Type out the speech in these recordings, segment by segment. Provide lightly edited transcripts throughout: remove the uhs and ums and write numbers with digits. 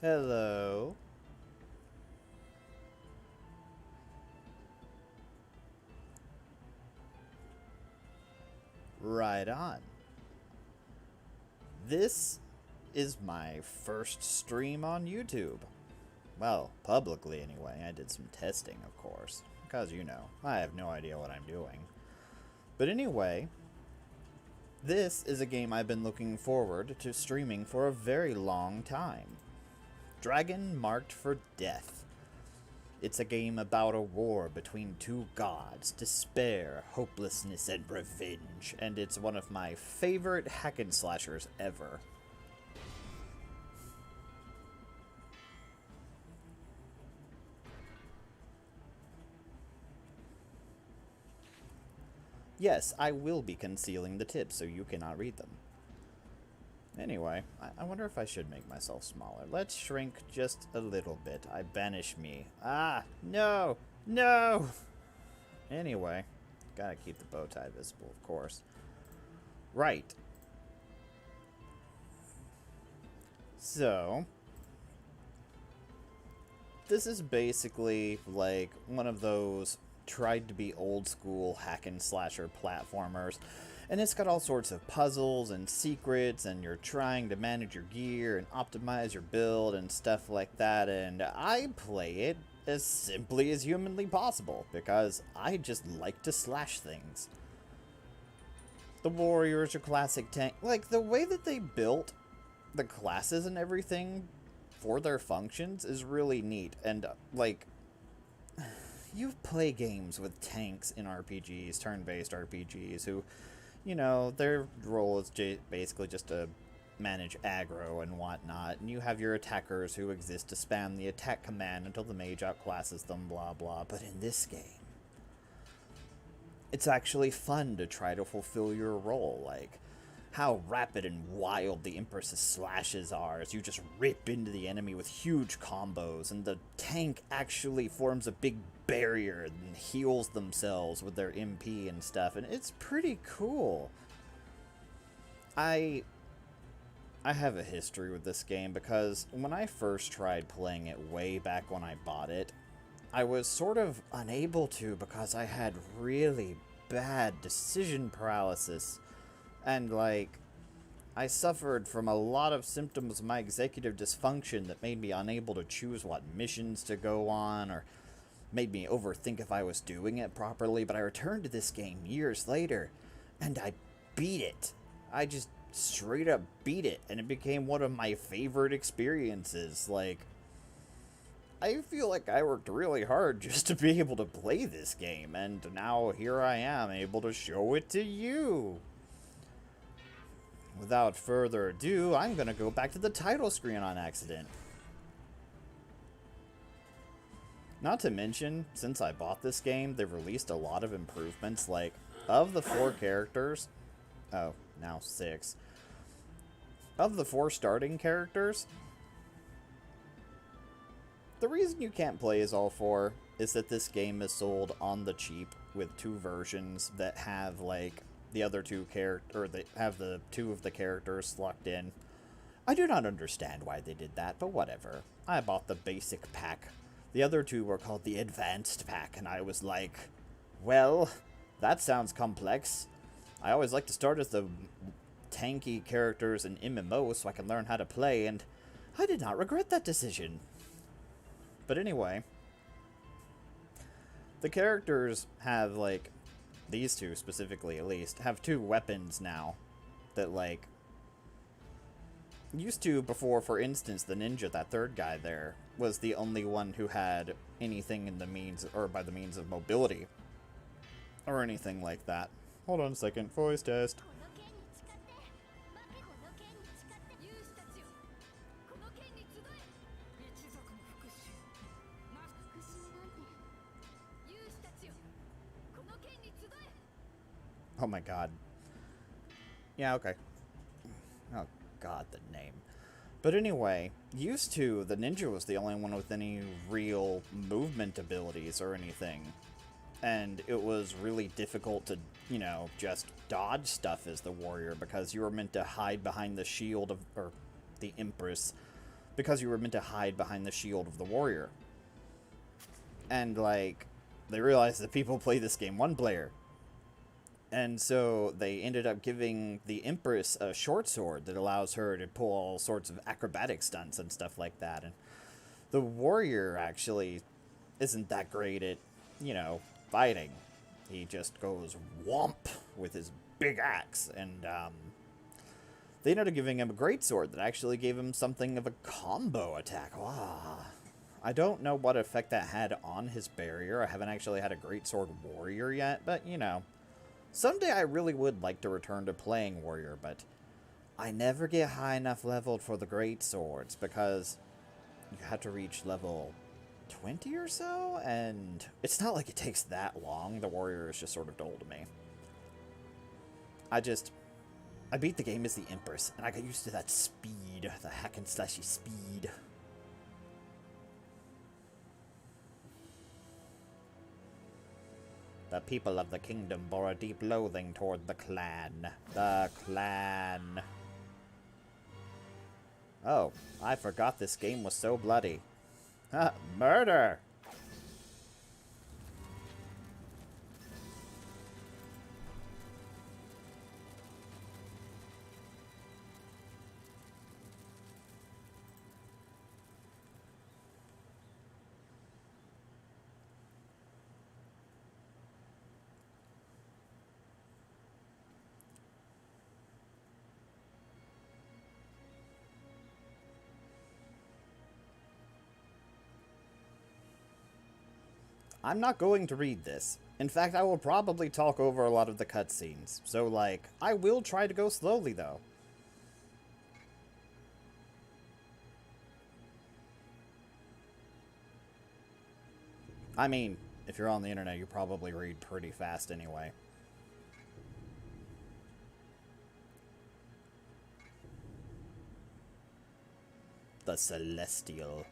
Hello. Right on. This is my first stream on YouTube. Well, publicly anyway. I did some testing, of course. Because, I have no idea what I'm doing. But anyway, this is a game I've been looking forward to streaming for a very long time. Dragon Marked for Death. It's a game about a war between two gods, despair, hopelessness, and revenge, and it's one of my favorite hack and slashers ever. Yes, I will be concealing the tips so you cannot read them. Anyway, I wonder if I should make myself smaller. Let's shrink just a little bit. I banish me. Ah, no! No! Anyway, gotta keep the bow tie visible, of course. Right. So, this is basically like one of those tried to be old school hack and slasher platformers, and it's got all sorts of puzzles and secrets, and you're trying to manage your gear and optimize your build and stuff like that, and I play it as simply as humanly possible because I just like to slash things. The warriors are classic tank. Like, the way that they built the classes and everything for their functions is really neat, and like, you play games with tanks in RPGs, turn-based RPGs, who, their role is basically just to manage aggro and whatnot, and you have your attackers who exist to spam the attack command until the mage outclasses them, blah blah. But in this game, it's actually fun to try to fulfill your role, like how rapid and wild the Empress's slashes are as you just rip into the enemy with huge combos, and the tank actually forms a big barrier and heals themselves with their MP and stuff, and it's pretty cool. I have a history with this game because when I first tried playing it way back when I bought it, I was sort of unable to because I had really bad decision paralysis. And, like, I suffered from a lot of symptoms of my executive dysfunction that made me unable to choose what missions to go on, or made me overthink if I was doing it properly. But I returned to this game years later, and I beat it. I just straight up beat it, and it became one of my favorite experiences. Like, I feel like I worked really hard just to be able to play this game, and now here I am, able to show it to you. Without further ado, I'm gonna go back to the title screen on accident. Not to mention, since I bought this game, they've released a lot of improvements, like, of the 4 characters... Oh, now 6. Of the 4 starting characters, the reason you can't play as all 4 is that this game is sold on the cheap with 2 versions that have, like, the other 2 or they have the 2 of the characters locked in. I do not understand why they did that, but whatever. I bought the basic pack. The other 2 were called the advanced pack, and I was like, well, that sounds complex. I always like to start as the tanky characters in MMO so I can learn how to play, and I did not regret that decision. But anyway, the characters have, like, these 2 specifically at least, have 2 weapons now that, like, used to before. For instance, the ninja, that 3rd guy there, was the only one who had anything in the means, or by the means of mobility, or anything like that. Hold on a second, voice test. Oh my god. Yeah, okay. Oh god, the name. But anyway, used to, the ninja was the only one with any real movement abilities or anything. And it was really difficult to, just dodge stuff as the warrior because you were meant to hide behind the shield of, or the Empress, because you were meant to hide behind the shield of the warrior. And, like, they realized that people play this game one player. And so they ended up giving the Empress a short sword that allows her to pull all sorts of acrobatic stunts and stuff like that. And the warrior actually isn't that great at, you know, fighting. He just goes whomp with his big axe. And they ended up giving him a greatsword that actually gave him something of a combo attack. Wow. I don't know what effect that had on his barrier. I haven't actually had a greatsword warrior yet, but, you know. Someday I really would like to return to playing warrior, but I never get high enough leveled for the greatswords because you have to reach level 20 or so, and it's not like it takes that long. The warrior is just sort of dull to me. I beat the game as the Empress, and I got used to that speed, the hack and slashy speed. The people of the kingdom bore a deep loathing toward the clan. The clan. Oh, I forgot this game was so bloody. Murder! I'm not going to read this. In fact, I will probably talk over a lot of the cutscenes. So, like, I will try to go slowly, though. I mean, if you're on the internet, you probably read pretty fast anyway. The Celestial.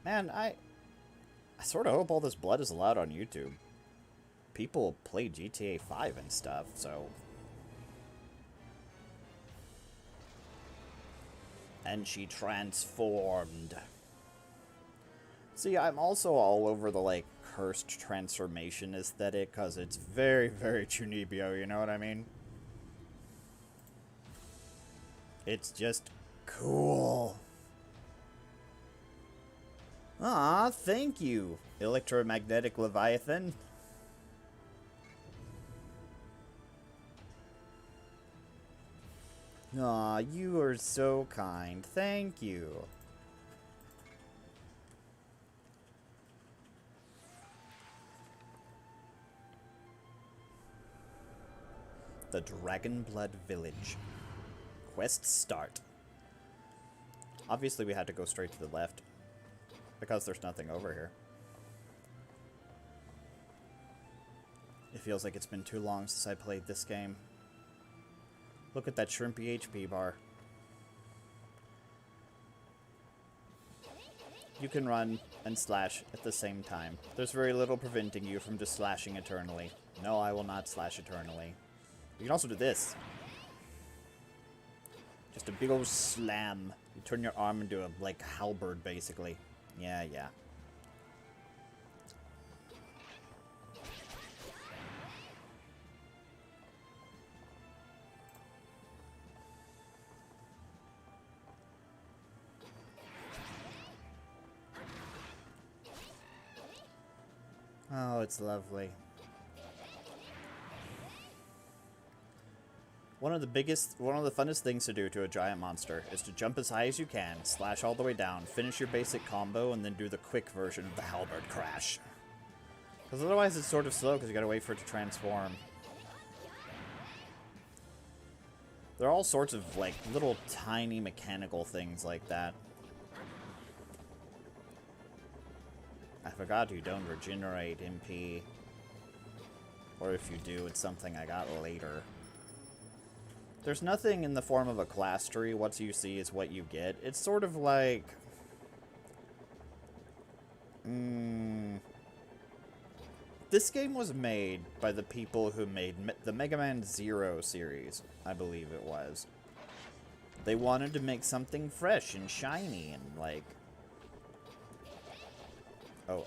Man, I sort of hope all this blood is allowed on YouTube. People play GTA 5 and stuff, so... And she transformed. See, I'm also all over the, like, cursed transformation aesthetic, because it's very, very Chunibyo, you know what I mean? It's just cool. Aw, thank you, Electromagnetic Leviathan. Aw, you are so kind. Thank you. The Dragonblood Village. Quest start. Obviously we had to go straight to the left, because there's nothing over here. It feels like it's been too long since I played this game. Look at that shrimpy HP bar. You can run and slash at the same time. There's very little preventing you from just slashing eternally. No, I will not slash eternally. You can also do this. Just a big old slam. You turn your arm into a, like, halberd, basically. Yeah, yeah. Oh, it's lovely. One of the funnest things to do to a giant monster is to jump as high as you can, slash all the way down, finish your basic combo, and then do the quick version of the halberd crash. Because otherwise it's sort of slow because you gotta wait for it to transform. There are all sorts of, like, little tiny mechanical things like that. I forgot you don't regenerate MP. Or if you do, it's something I got later. There's nothing in the form of a class tree. What you see is what you get. It's sort of like... This game was made by the people who made the Mega Man Zero series, I believe it was. They wanted to make something fresh and shiny and, like... Oh.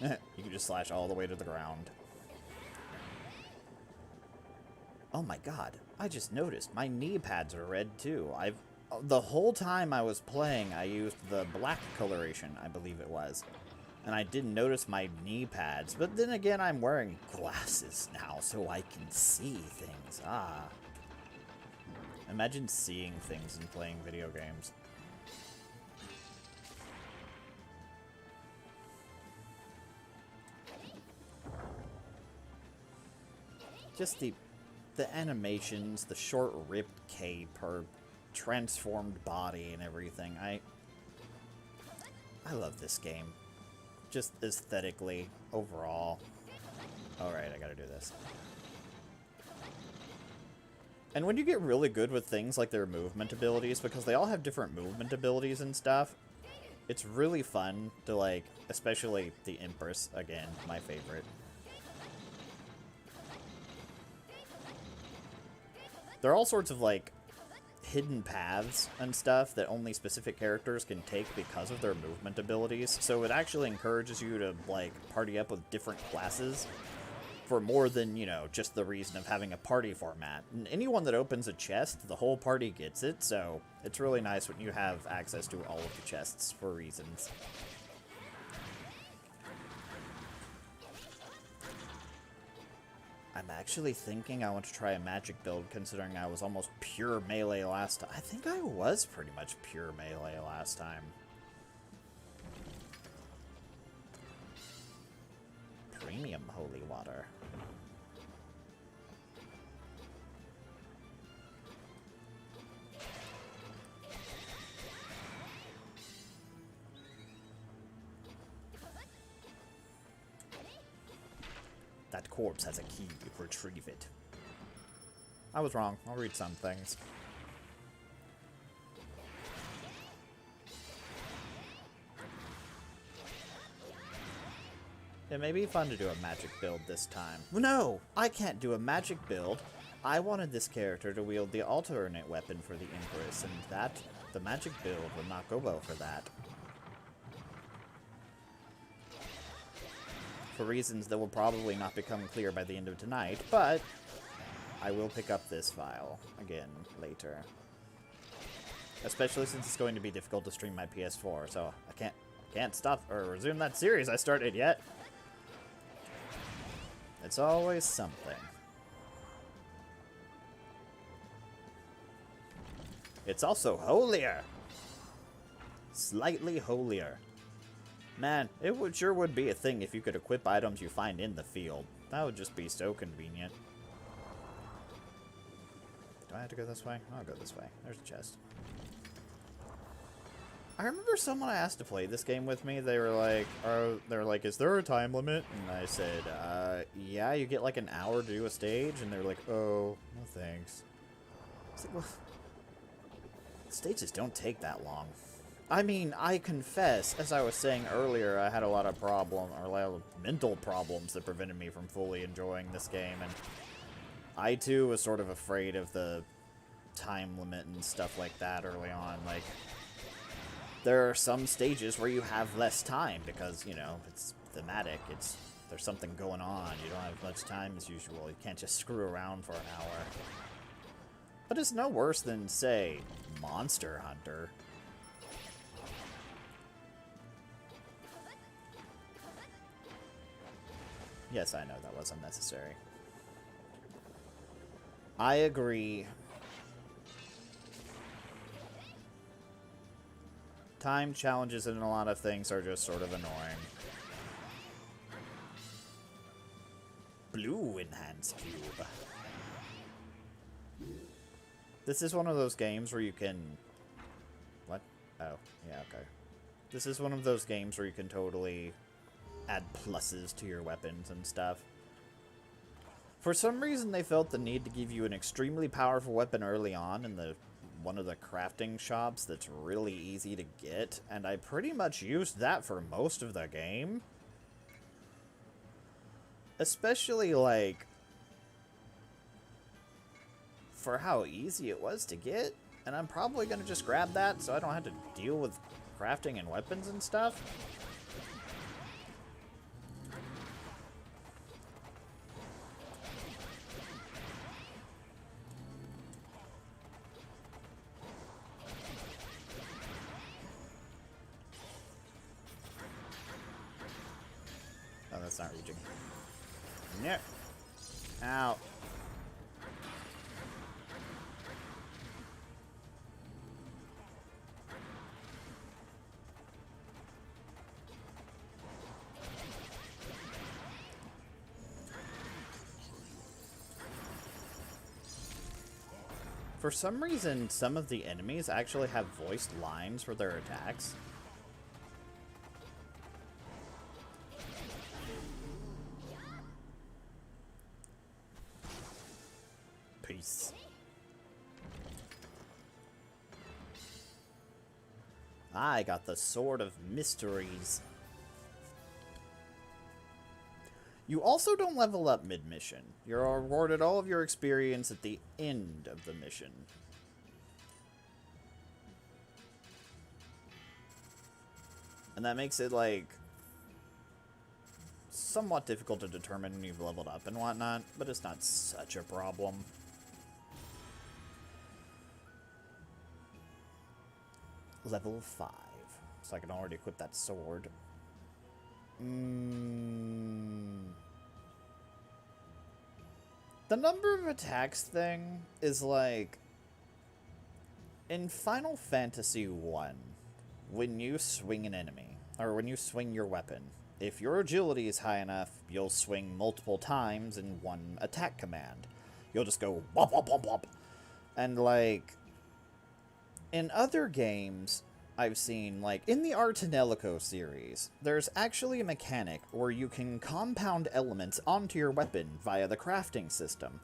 You can just slash all the way to the ground. Oh my god, I just noticed my knee pads are red too. The whole time I was playing, I used the black coloration, I believe it was. And I didn't notice my knee pads, but then again, I'm wearing glasses now, so I can see things. Imagine seeing things and playing video games. Just the animations, the short ripped cape, her transformed body and everything. I love this game. Just aesthetically, overall. Alright, I gotta do this. And when you get really good with things like their movement abilities, because they all have different movement abilities and stuff, it's really fun to, like, especially the Empress, again, my favorite. There are all sorts of, like, hidden paths and stuff that only specific characters can take because of their movement abilities. So it actually encourages you to, like, party up with different classes for more than, you know, just the reason of having a party format. And anyone that opens a chest, the whole party gets it, so it's really nice when you have access to all of the chests for reasons. I'm actually thinking I want to try a magic build, considering I was almost pure melee last time. I think I was pretty much pure melee last time. Premium holy water. That corpse has a key. Retrieve it. I was wrong. I'll read some things. It may be fun to do a magic build this time. No! I can't do a magic build. I wanted this character to wield the alternate weapon for the Empress, and the magic build would not go well for that. For reasons that will probably not become clear by the end of tonight, but I will pick up this file again later. Especially since it's going to be difficult to stream my PS4, so I can't stop or resume that series I started yet. It's always something. It's also holier. Slightly holier. Man, it sure would be a thing if you could equip items you find in the field. That would just be so convenient. Do I have to go this way? I'll go this way. There's a chest. I remember someone I asked to play this game with me. They were like, is there a time limit? And I said, yeah, you get like an hour to do a stage. And they were like, oh, no thanks. I was like, well, stages don't take that long. I mean, I confess, as I was saying earlier, I had a lot of mental problems that prevented me from fully enjoying this game, and I too was sort of afraid of the time limit and stuff like that early on. Like, there are some stages where you have less time because, you know, it's thematic, there's something going on, you don't have much time as usual, you can't just screw around for an hour. But it's no worse than, say, Monster Hunter. Yes, I know that was unnecessary. I agree. Time challenges in a lot of things are just sort of annoying. Blue enhance cube. This is one of those games where you can... What? Oh, yeah, okay. This is one of those games where you can totally add pluses to your weapons and stuff. For some reason, they felt the need to give you an extremely powerful weapon early on in one of the crafting shops that's really easy to get, and I pretty much used that for most of the game. Especially, like, for how easy it was to get, and I'm probably going to just grab that so I don't have to deal with crafting and weapons and stuff. Oh, that's not reaching. No. Ow. For some reason, some of the enemies actually have voiced lines for their attacks. Peace. I got the Sword of Mysteries. You also don't level up mid-mission. You're awarded all of your experience at the end of the mission. And that makes it, like, somewhat difficult to determine when you've leveled up and whatnot, but it's not such a problem. Level 5. So I can already equip that sword. The number of attacks thing is like... In Final Fantasy 1, when you swing an enemy, or when you swing your weapon, if your agility is high enough, you'll swing multiple times in one attack command. You'll just go whop whop whop whop. And like... In other games, I've seen, like, in the Artanelico series, there's actually a mechanic where you can compound elements onto your weapon via the crafting system.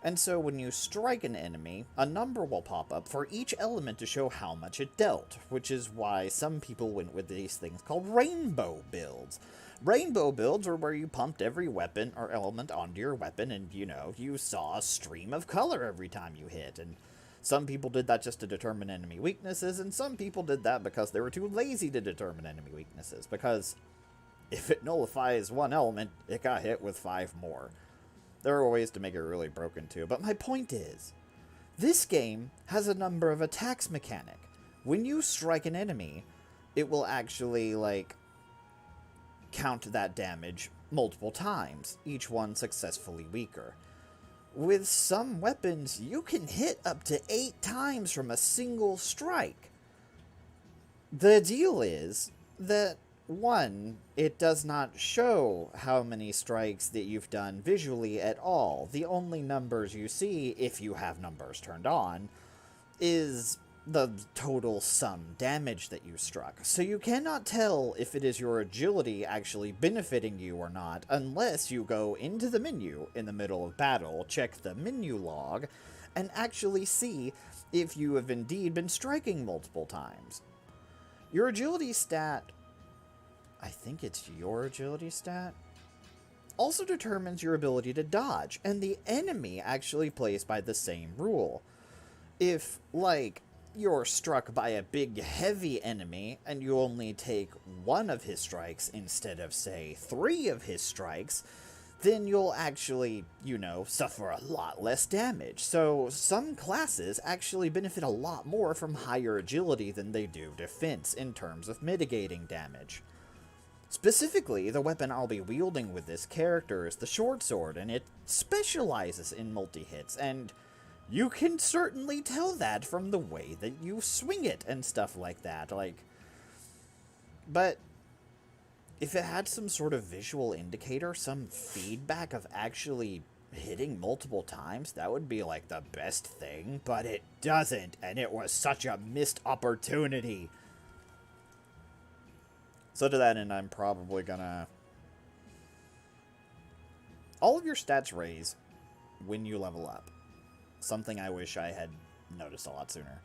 And so when you strike an enemy, a number will pop up for each element to show how much it dealt, which is why some people went with these things called rainbow builds. Rainbow builds are where you pumped every weapon or element onto your weapon and, you know, you saw a stream of color every time you hit, and some people did that just to determine enemy weaknesses, and some people did that because they were too lazy to determine enemy weaknesses, because if it nullifies one element, it got hit with 5 more. There are ways to make it really broken too, but my point is, this game has a number of attacks mechanic. When you strike an enemy, it will actually, like, count that damage multiple times, each one successfully weaker. With some weapons, you can hit up to 8 times from a single strike. The deal is that, 1, it does not show how many strikes that you've done visually at all. The only numbers you see, if you have numbers turned on, is the total sum damage that you struck. So you cannot tell if it is your agility actually benefiting you or not, unless you go into the menu in the middle of battle, check the menu log, and actually see if you have indeed been striking multiple times. Your agility stat, I think it's your agility stat, also determines your ability to dodge, and the enemy actually plays by the same rule. If, like, you're struck by a big, heavy enemy, and you only take 1 of his strikes instead of, say, 3 of his strikes, then you'll actually, you know, suffer a lot less damage. So some classes actually benefit a lot more from higher agility than they do defense in terms of mitigating damage. Specifically, the weapon I'll be wielding with this character is the shortsword, and it specializes in multi-hits, and you can certainly tell that from the way that you swing it and stuff like that, like... But if it had some sort of visual indicator, some feedback of actually hitting multiple times, that would be, like, the best thing, but it doesn't, and it was such a missed opportunity. So to that end, I'm probably gonna... All of your stats raise when you level up. Something I wish I had noticed a lot sooner.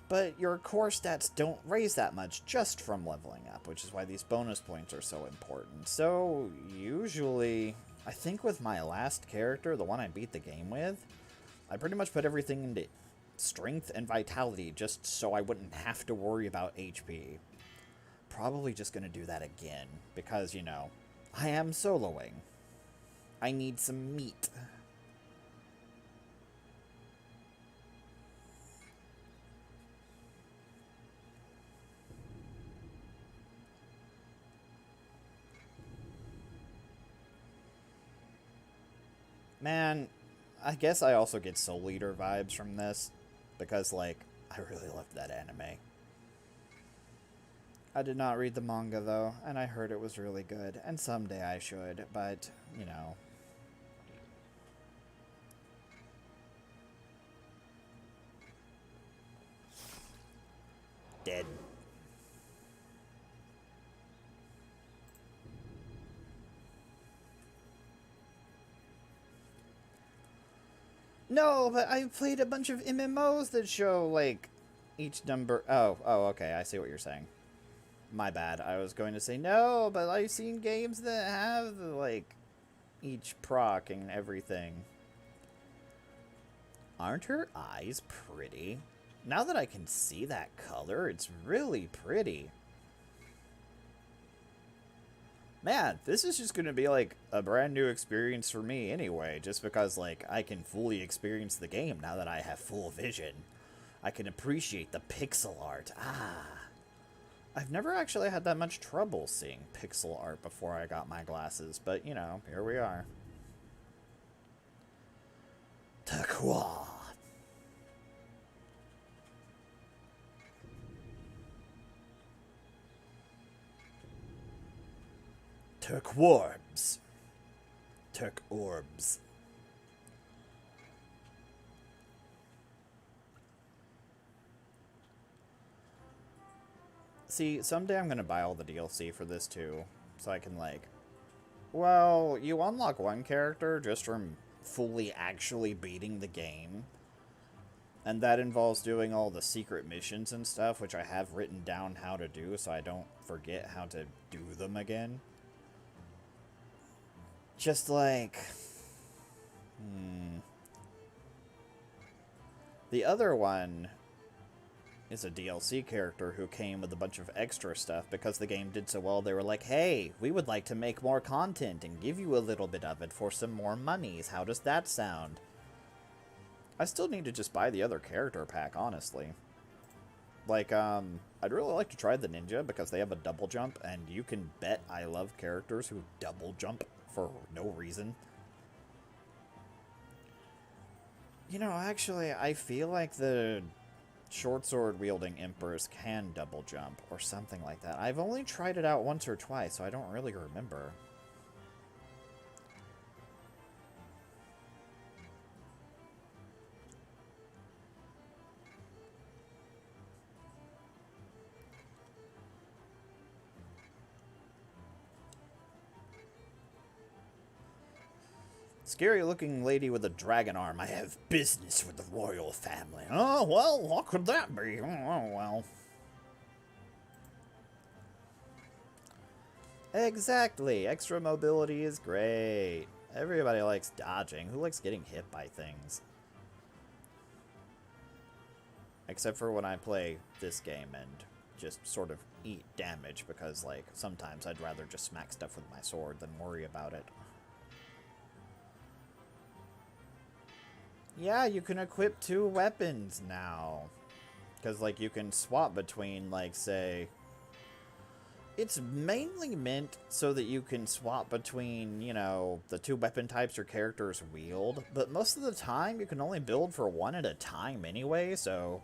But your core stats don't raise that much just from leveling up, which is why these bonus points are so important. So, usually, I think with my last character, the one I beat the game with, I pretty much put everything into strength and vitality just so I wouldn't have to worry about HP. Probably just going to do that again, because, you know, I am soloing. I need some meat. Man, I guess I also get Soul Eater vibes from this, because, like, I really loved that anime. I did not read the manga, though, and I heard it was really good, and someday I should, but, you know. Dead. No, but I've played a bunch of MMOs that show, like, each number... Oh, okay, I see what you're saying. My bad. I was going to say no, but I've seen games that have, like, each proc and everything. Aren't her eyes pretty? Now that I can see that color, it's really pretty. Man, this is just going to be, like, a brand new experience for me anyway, just because, like, I can fully experience the game now that I have full vision. I can appreciate the pixel art. I've never actually had that much trouble seeing pixel art before I got my glasses, but, you know, here we are. Taqwa. Turkworbs. Turkorbs. See, someday I'm gonna buy all the DLC for this too, so I can, like... Well, you unlock one character just from fully actually beating the game. And that involves doing all the secret missions and stuff, which I have written down how to do so I don't forget how to do them again. Just like... The other one is a DLC character who came with a bunch of extra stuff because the game did so well. They were like, hey, we would like to make more content and give you a little bit of it for some more monies. How does that sound? I still need to just buy the other character pack, honestly. Like, I'd really like to try the ninja because they have a double jump, and you can bet I love characters who double jump for no reason. You know, actually, I feel like the shortsword wielding Empress can double jump or something like that. I've only tried it out once or twice, so I don't really remember. Scary looking lady with a dragon arm. I have business with the royal family. Oh, well, what could that be? Oh, well. Exactly. Extra mobility is great. Everybody likes dodging. Who likes getting hit by things? Except for when I play this game and just sort of eat damage because, like, sometimes I'd rather just smack stuff with my sword than worry about it. Yeah, you can equip 2 weapons now. Because, like, you can swap between, like, say... It's mainly meant so that you can swap between, you know, the 2 weapon types your characters wield. But most of the time, you can only build for 1 at a time anyway, so...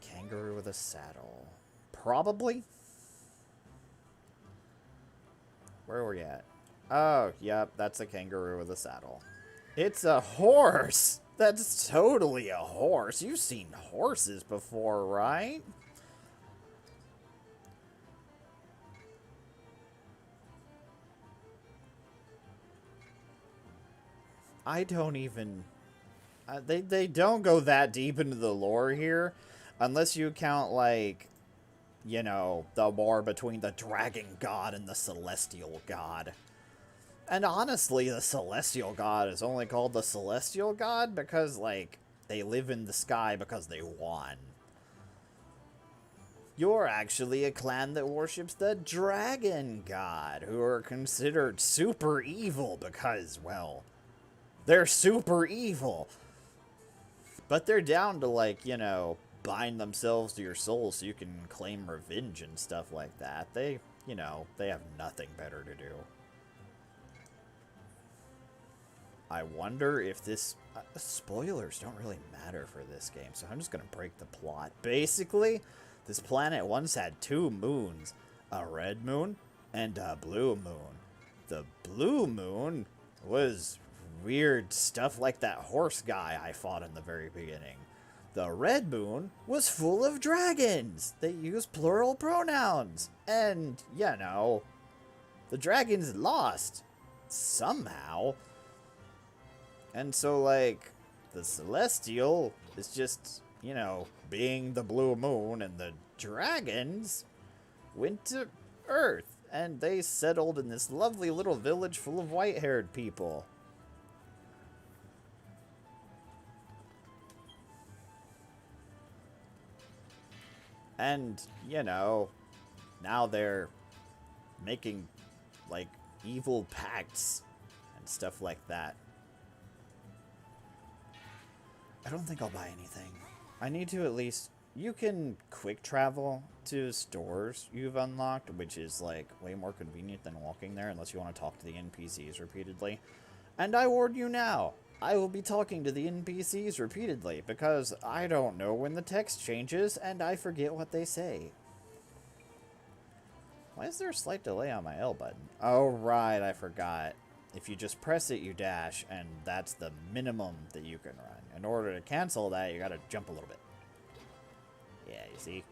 Kangaroo with a saddle. Probably? Where are we at? Oh, yep, that's a kangaroo with a saddle. It's a horse! That's totally a horse. You've seen horses before, right? I don't even... they don't go that deep into the lore here. Unless you count, like, you know, the war between the dragon god and the celestial god. And honestly, the celestial god is only called the celestial god because, like, they live in the sky because they won. You're actually a clan that worships the dragon god, who are considered super evil because, well, they're super evil. But they're down to, like, you know, bind themselves to your soul so you can claim revenge and stuff like that. They, you know, they have nothing better to do. I wonder if this... spoilers don't really matter for this game, so I'm just going to break the plot. Basically, this planet once had two moons, a red moon and a blue moon. The blue moon was weird stuff like that horse guy I fought in the very beginning. The red moon was full of dragons. They use plural pronouns. And, you know, the dragons lost. Somehow. And so, like, the celestial is just, you know, being the blue moon, and the dragons went to Earth. And they settled in this lovely little village full of white-haired people. And, you know, now they're making, like, evil pacts and stuff like that. I don't think I'll buy anything. I need to at least... You can quick travel to stores you've unlocked, which is, like, way more convenient than walking there, unless you want to talk to the NPCs repeatedly. And I warn you now, I will be talking to the NPCs repeatedly, because I don't know when the text changes, and I forget what they say. Why is there a slight delay on my L button? Oh, right, I forgot. If you just press it, you dash, and that's the minimum that you can run. In order to cancel that, you gotta jump a little bit. Yeah, you see?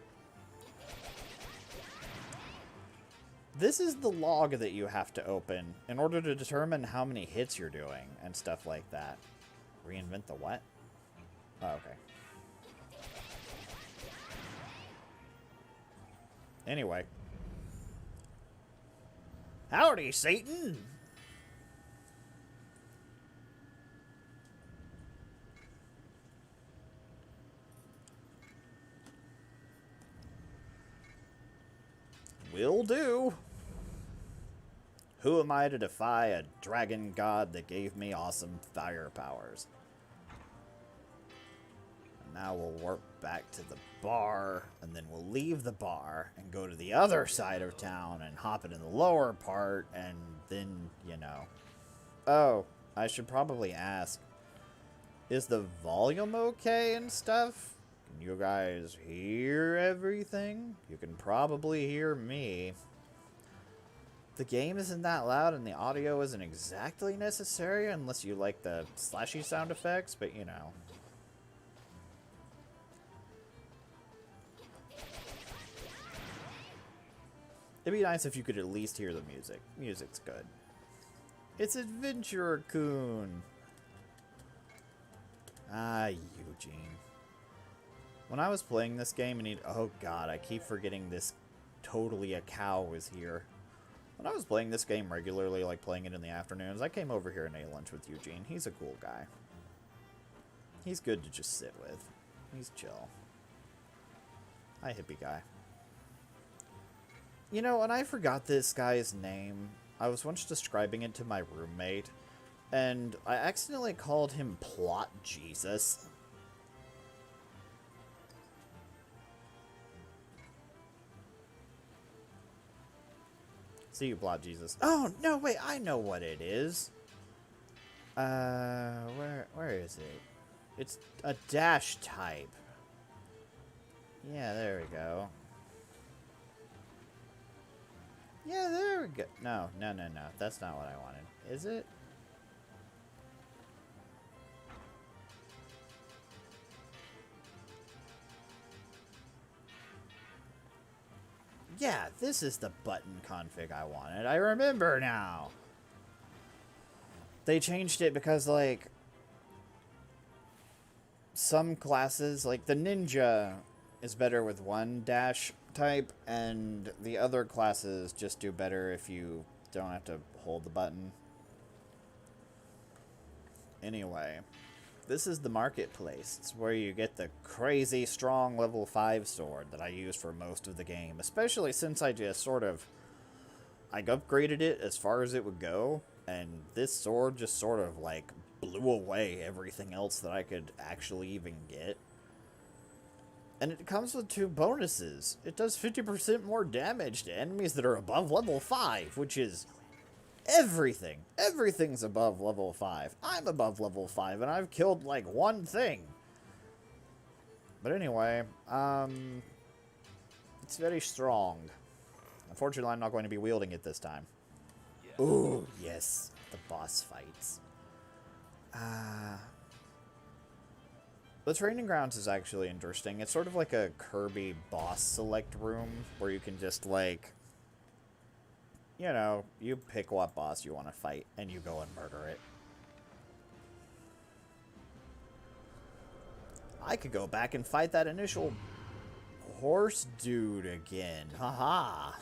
This is the log that you have to open in order to determine how many hits you're doing and stuff like that. Reinvent the what? Oh, okay. Anyway. Howdy, Satan! Will do. Who am I to defy a dragon god that gave me awesome fire powers? And now we'll warp back to the bar, and then we'll leave the bar and go to the other side of town and hop into the lower part, and then, you know. Oh, I should probably ask, is the volume okay and stuff? Can you guys hear everything? You can probably hear me. The game isn't that loud and the audio isn't exactly necessary unless you like the slashy sound effects, but you know. It'd be nice if you could at least hear the music. Music's good. It's Adventurer-kun. Ah, Eugene. When I was playing this game and oh god, I keep forgetting this totally a cow is here. When I was playing this game regularly, like playing it in the afternoons, I came over here and ate lunch with Eugene. He's a cool guy. He's good to just sit with. He's chill. Hi, hippie guy. You know, and I forgot this guy's name. I was once describing it to my roommate, and I accidentally called him Plot Jesus. See you, Plot Jesus. Oh, no, wait, I know what it is. Where is it? It's a dash type. Yeah, there we go. Yeah, there we go. No. That's not what I wanted. Is it? Yeah, this is the button config I wanted. I remember now. They changed it because, like, some classes, like the ninja is better with one dash type, and the other classes just do better if you don't have to hold the button. Anyway, this is the marketplace. It's where you get the crazy strong level 5 sword that I use for most of the game, especially since I just I upgraded it as far as it would go, and this sword just sort of, like, blew away everything else that I could actually even get. And it comes with 2 bonuses. It does 50% more damage to enemies that are above level 5, which is everything. Everything's above level 5. I'm above level 5, and I've killed, like, one thing. But anyway, it's very strong. Unfortunately, I'm not going to be wielding it this time. Ooh, yes. The boss fights. The training grounds is actually interesting. It's sort of like a Kirby boss select room where you can just, like, you know, you pick what boss you want to fight and you go and murder it. I could go back and fight that initial horse dude again. Haha.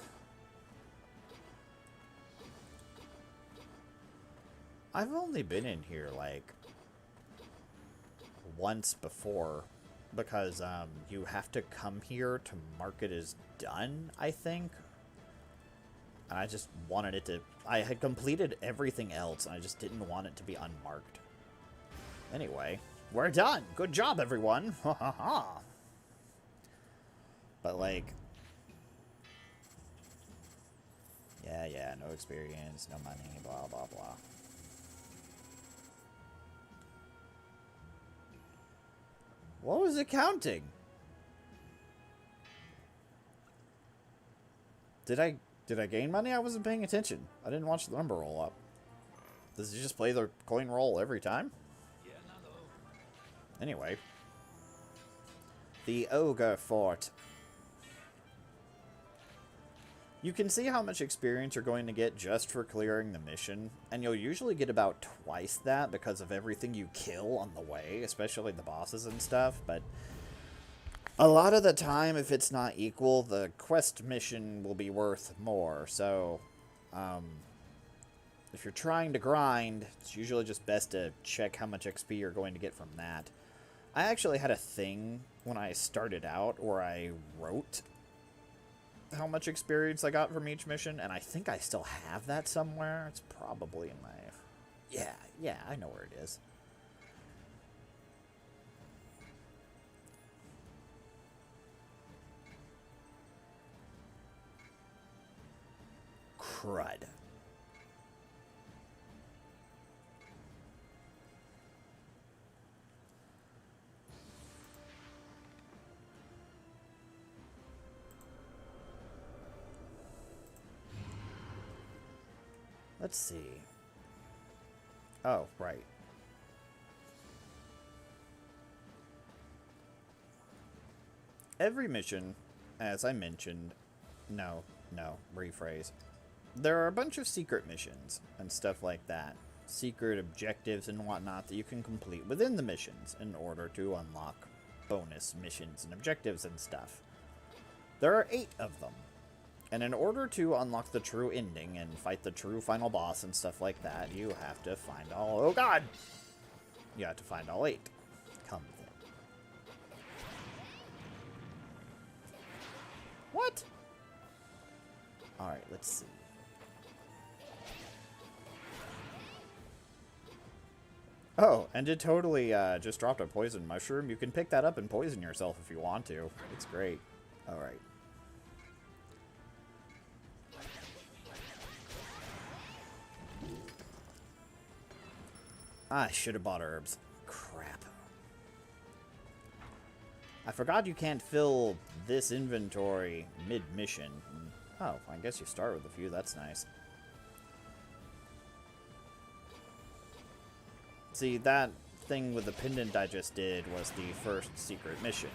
I've only been in here, like, once before, because you have to come here to mark it as done, I think. And I just wanted it to... I had completed everything else, and I just didn't want it to be unmarked. Anyway, we're done! Good job, everyone! Ha ha ha! But, like... Yeah, no experience, no money, blah, blah, blah. What was it counting? Did I gain money? I wasn't paying attention. I didn't watch the number roll up. Does it just play the coin roll every time? Anyway. The Ogre Fort. You can see how much experience you're going to get just for clearing the mission, and you'll usually get about twice that because of everything you kill on the way, especially the bosses and stuff, but a lot of the time, if it's not equal, the quest mission will be worth more, so if you're trying to grind, it's usually just best to check how much XP you're going to get from that. I actually had a thing when I started out where I wrote how much experience I got from each mission, and I think I still have that somewhere. It's probably in my... Yeah, I know where it is. Crud. Let's see. Oh, right. Every mission, as I mentioned... No, rephrase. There are a bunch of secret missions and stuff like that. Secret objectives and whatnot that you can complete within the missions in order to unlock bonus missions and objectives and stuff. There are 8 of them. And in order to unlock the true ending and fight the true final boss and stuff like that, you have to find all... Oh, God! You have to find all 8. Come then. What? Alright, let's see. Oh, and it totally just dropped a poison mushroom. You can pick that up and poison yourself if you want to. It's great. Alright. I should have bought herbs. Crap. I forgot you can't fill this inventory mid-mission. Oh, I guess you start with a few. That's nice. See, that thing with the pendant I just did was the first secret mission.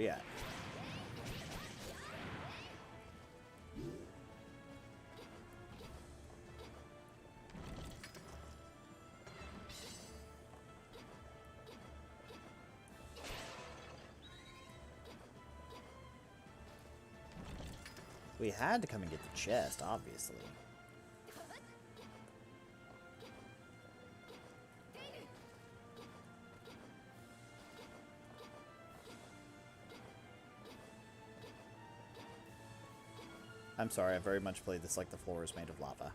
you at? We had to come and get the chest, obviously. I'm sorry, I very much played this like the floor is made of lava.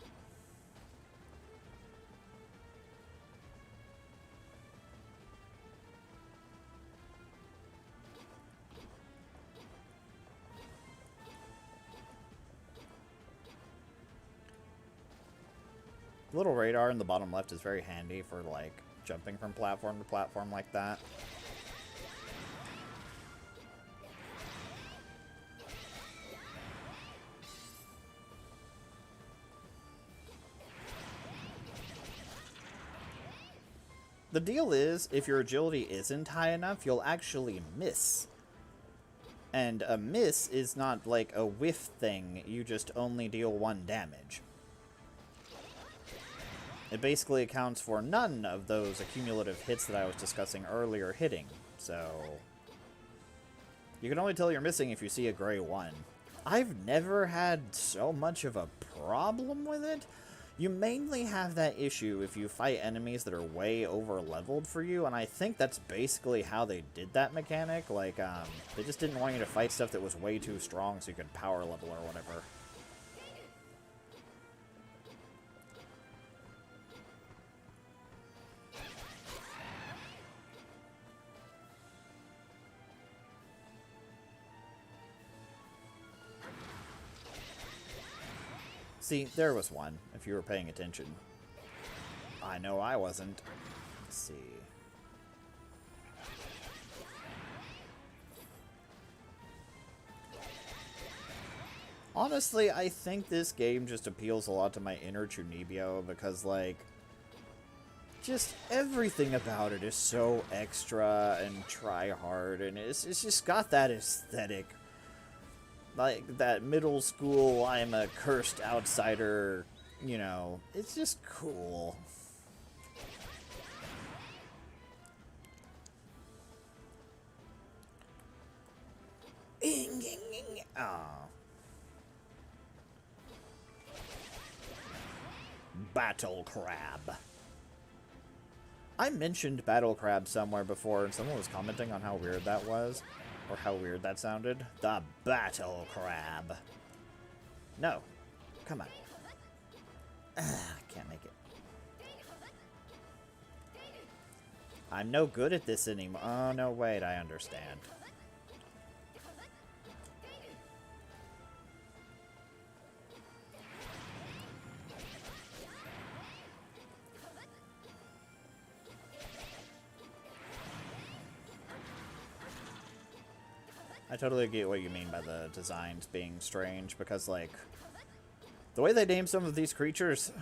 The little radar in the bottom left is very handy for, like, jumping from platform to platform like that. The deal is, if your agility isn't high enough, you'll actually miss. And a miss is not like a whiff thing, you just only deal 1 damage. It basically accounts for none of those accumulative hits that I was discussing earlier hitting, so... You can only tell you're missing if you see a gray 1. I've never had so much of a problem with it. You mainly have that issue if you fight enemies that are way over-leveled for you, and I think that's basically how they did that mechanic. Like, they just didn't want you to fight stuff that was way too strong so you could power level or whatever. See, there was one, if you were paying attention. I know I wasn't. Let's see. Honestly, I think this game just appeals a lot to my inner Chunibyo because, like, just everything about it is so extra and try-hard, and it's just got that aesthetic. Like, that middle school, I'm a cursed outsider, you know, it's just cool. Ah. Battle Crab. I mentioned Battle Crab somewhere before, and someone was commenting on how weird that was. Or how weird that sounded. The Battle Crab. No. Come on. Can't make it. I'm no good at this anymore. Oh, no, wait, I understand. I totally get what you mean by the designs being strange, because, like, the way they name some of these creatures,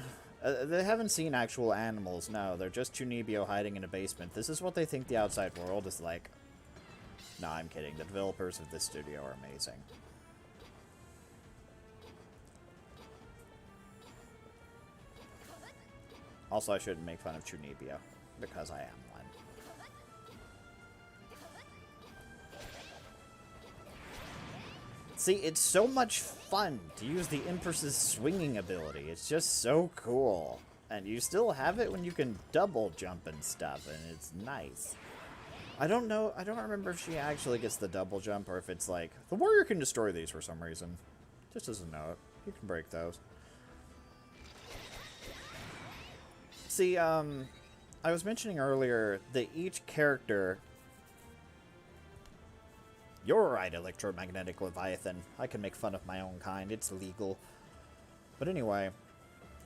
they haven't seen actual animals, no, they're just Chunibyo hiding in a basement. This is what they think the outside world is like. No, I'm kidding. The developers of this studio are amazing. Also, I shouldn't make fun of Chunibyo, because I am one. See, it's so much fun to use the Empress's swinging ability. It's just so cool. And you still have it when you can double jump and stuff, and it's nice. I don't know, I don't remember if she actually gets the double jump, or if it's like... The warrior can destroy these for some reason. Just doesn't know it. You can break those. See, I was mentioning earlier that each character... You're right, electromagnetic Leviathan. I can make fun of my own kind. It's legal. But anyway,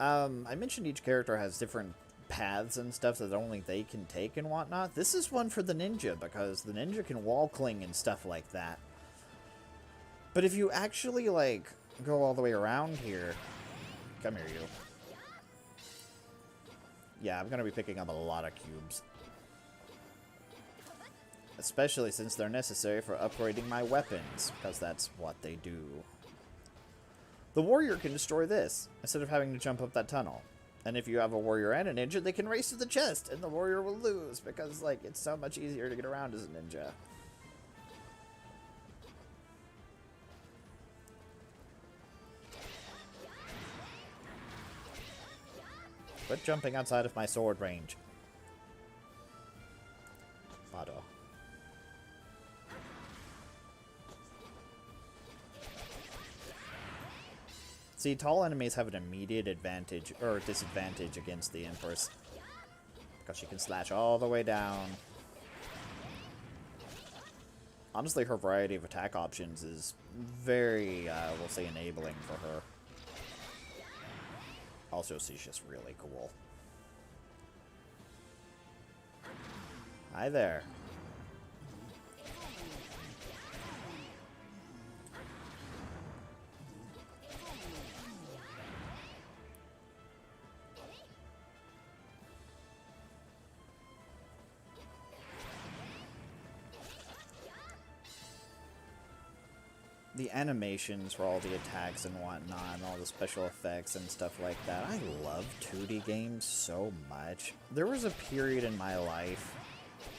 I mentioned each character has different paths and stuff that only they can take and whatnot. This is one for the ninja, because the ninja can wall cling and stuff like that. But if you actually, like, go all the way around here... Come here, you. Yeah, I'm going to be picking up a lot of cubes. especially since they're necessary for upgrading my weapons, because that's what they do. The warrior can destroy this, instead of having to jump up that tunnel. And if you have a warrior and a ninja, they can race to the chest, and the warrior will lose, because, like, it's so much easier to get around as a ninja. Quit jumping outside of my sword range. Fado. See, tall enemies have an immediate advantage, or disadvantage against the Empress. Because she can slash all the way down. Honestly, her variety of attack options is very, we'll say, enabling for her. Also, she's just really cool. Hi there. The animations for all the attacks and whatnot, and all the special effects and stuff like that. I love 2D games so much. There was a period in my life,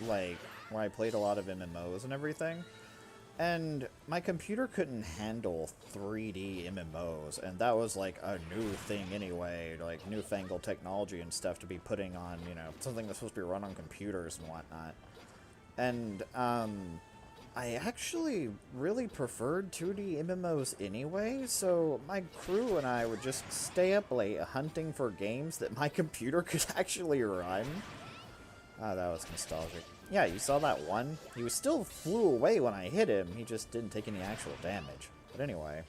like, where I played a lot of MMOs and everything, and my computer couldn't handle 3D MMOs, and that was, like, a new thing anyway, like, newfangled technology and stuff to be putting on, you know, something that's supposed to be run on computers and whatnot. And, I actually really preferred 2D MMOs anyway, so my crew and I would just stay up late hunting for games that my computer could actually run. Ah, that was nostalgic. Yeah, you saw that one? He still flew away when I hit him, he just didn't take any actual damage. But anyway.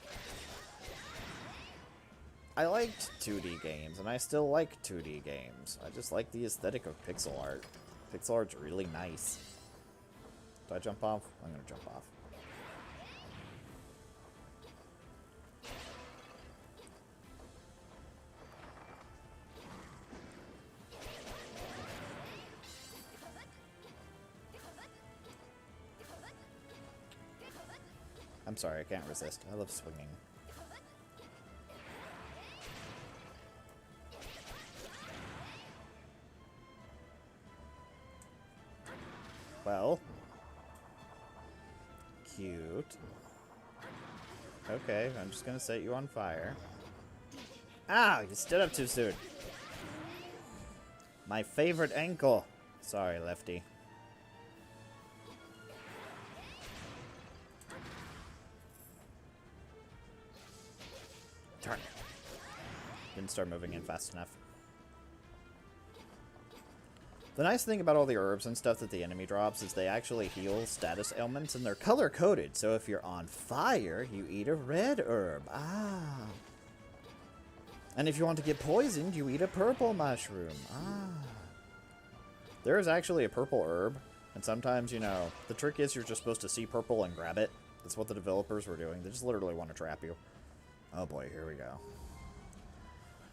I liked 2D games, and I still like 2D games. I just like the aesthetic of pixel art. Pixel art's really nice. Do I jump off? I'm gonna jump off. I'm sorry, I can't resist. I love swinging. Well. Cute. Okay, I'm just gonna set you on fire. Ow! You stood up too soon. My favorite ankle. Sorry, Lefty. Darn it. Didn't start moving in fast enough. The nice thing about all the herbs and stuff that the enemy drops is they actually heal status ailments, and they're color-coded, so if you're on fire, you eat a red herb. Ah. And if you want to get poisoned, you eat a purple mushroom. Ah. There is actually a purple herb, and sometimes, you know, the trick is you're just supposed to see purple and grab it. That's what the developers were doing. They just literally want to trap you. Oh boy, here we go.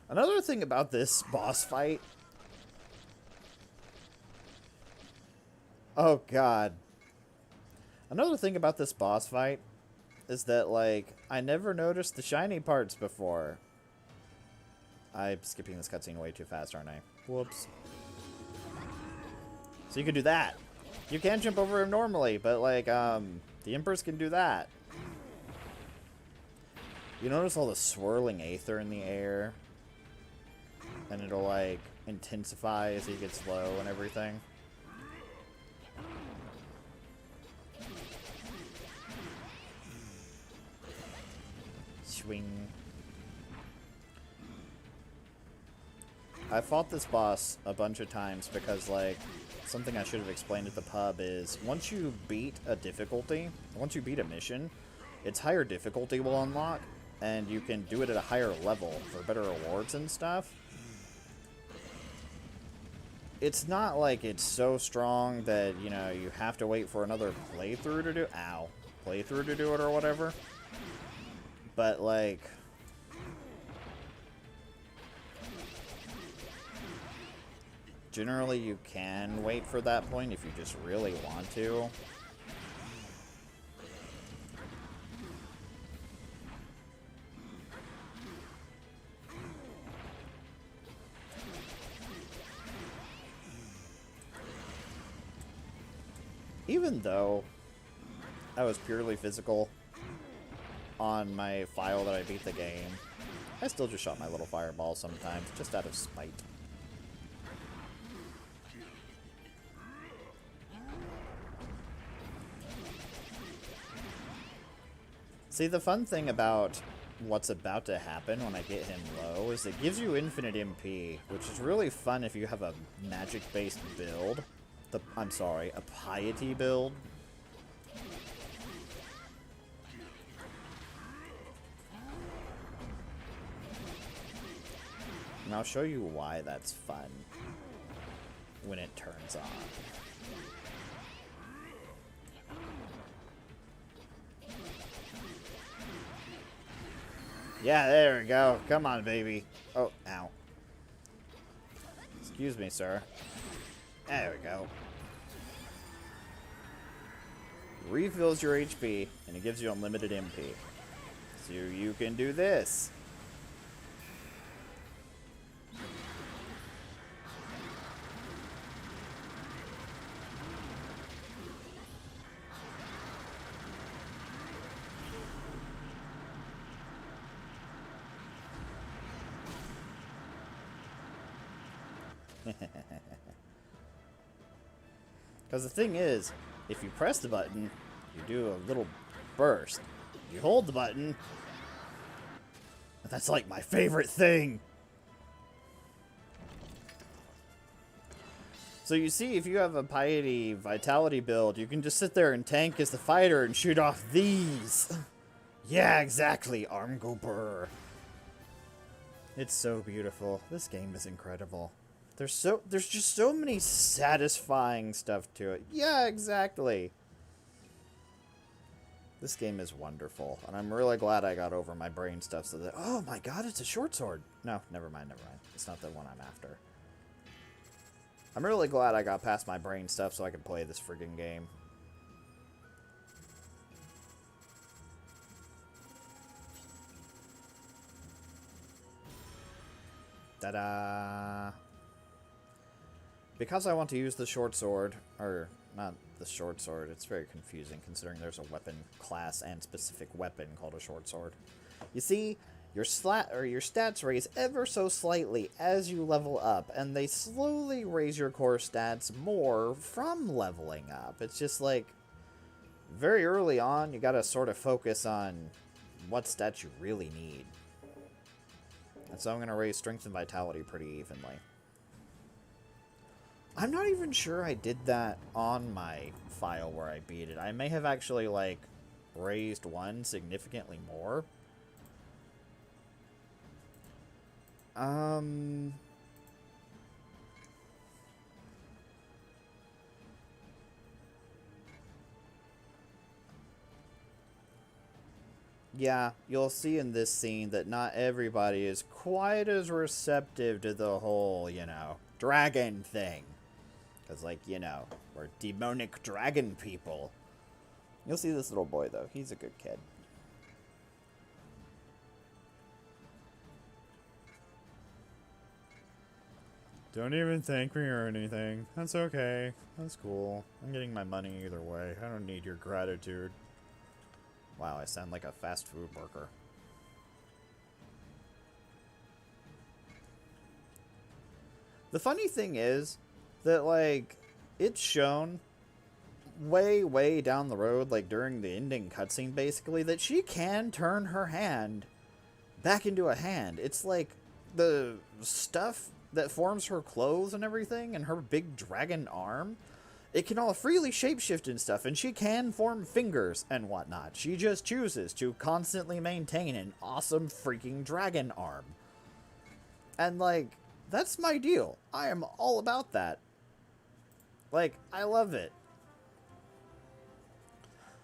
Another thing about this boss fight... Oh, God. Another thing about this boss fight is that, like, I never noticed the shiny parts before. I'm skipping this cutscene way too fast, aren't I? Whoops. So you can do that. You can jump over him normally, but, like, the Empress can do that. You notice all the swirling aether in the air? And it'll, like, intensify as he gets low and everything. Swing. I fought this boss a bunch of times because, like, something I should have explained at the pub is once you beat a difficulty, once you beat a mission, its higher difficulty will unlock, and you can do it at a higher level for better rewards and stuff. It's not like it's so strong that, you know, you have to wait for another playthrough to do... Ow. Playthrough to do it or whatever. But, like... Generally, you can wait for that point if you just really want to. Even though I was purely physical on my file that I beat the game, I still just shot my little fireball sometimes, just out of spite. See, the fun thing about what's about to happen when I get him low is it gives you infinite MP, which is really fun if you have a magic-based build. I'm sorry, a piety build. And I'll show you why that's fun when it turns on. Yeah, there we go. Come on, baby. Oh, ow. Excuse me, sir. There we go. Refills your HP, and it gives you unlimited MP. So you can do this. Because the thing is, if you press the button, you do a little burst. You hold the button, that's like my favorite thing. So you see, if you have a piety vitality build, you can just sit there and tank as the fighter and shoot off these. Yeah, exactly, arm go burr. It's so beautiful. This game is incredible. There's just so many satisfying stuff to it. Yeah, exactly. This game is wonderful, and I'm really glad I got over my brain stuff so that... Oh my god, it's a short sword! No, never mind. It's not the one I'm after. I'm really glad I got past my brain stuff so I could play this friggin' game. Ta-da! Because I want to use the short sword, or not the short sword, it's very confusing considering there's a weapon class and specific weapon called a short sword. You see, your stats raise ever so slightly as you level up, and they slowly raise your core stats more from leveling up. It's just like, very early on, you gotta sort of focus on what stats you really need. And so I'm gonna raise strength and vitality pretty evenly. I'm not even sure I did that on my file where I beat it. I may have actually, like, raised one significantly more. Yeah, you'll see in this scene that not everybody is quite as receptive to the whole, you know, dragon thing. Because, like, you know, we're demonic dragon people. You'll see this little boy, though. He's a good kid. Don't even thank me or anything. That's okay. That's cool. I'm getting my money either way. I don't need your gratitude. Wow, I sound like a fast food worker. The funny thing is that, like, it's shown way, way down the road, like during the ending cutscene, basically, that she can turn her hand back into a hand. It's like the stuff that forms her clothes and everything, and her big dragon arm, it can all freely shapeshift and stuff, and she can form fingers and whatnot. She just chooses to constantly maintain an awesome freaking dragon arm. And, like, that's my deal. I am all about that. Like, I love it.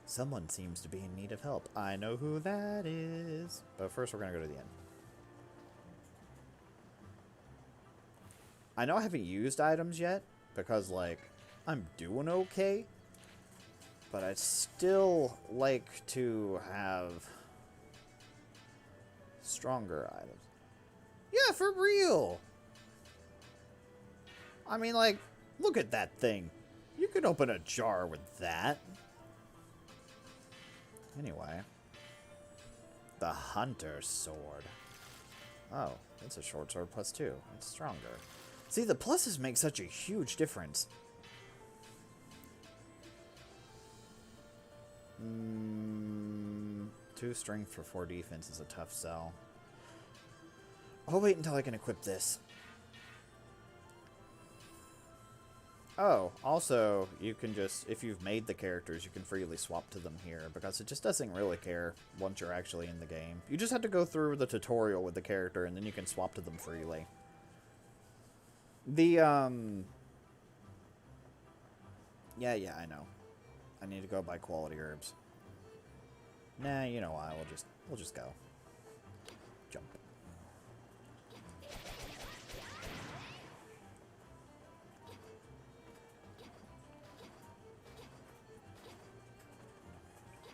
Someone seems to be in need of help. I know who that is. But first we're gonna go to the end. I know I haven't used items yet, because, like, I'm doing okay. But I'd still like to have stronger items. Yeah, for real! I mean, like, look at that thing. You could open a jar with that. Anyway. The Hunter's Sword. Oh, that's a short sword +2. It's stronger. See, the pluses make such a huge difference. 2 strength for 4 defense is a tough sell. I'll wait until I can equip this. Oh, also, you can just, if you've made the characters, you can freely swap to them here, because it just doesn't really care once you're actually in the game. You just have to go through the tutorial with the character, and then you can swap to them freely. Yeah, I know. I need to go buy quality herbs. Nah, you know why, we'll just go. Jump.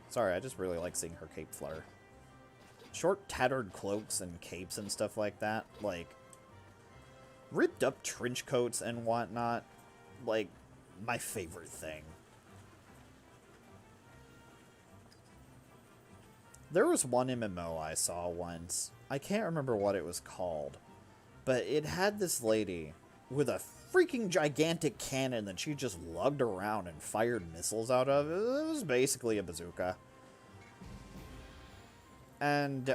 Sorry, I just really like seeing her cape flutter. Short, tattered cloaks and capes and stuff like that. Like, ripped up trench coats and whatnot. Like, my favorite thing. There was one MMO I saw once. I can't remember what it was called. But it had this lady with a freaking gigantic cannon that she just lugged around and fired missiles out of. It was basically a bazooka. And,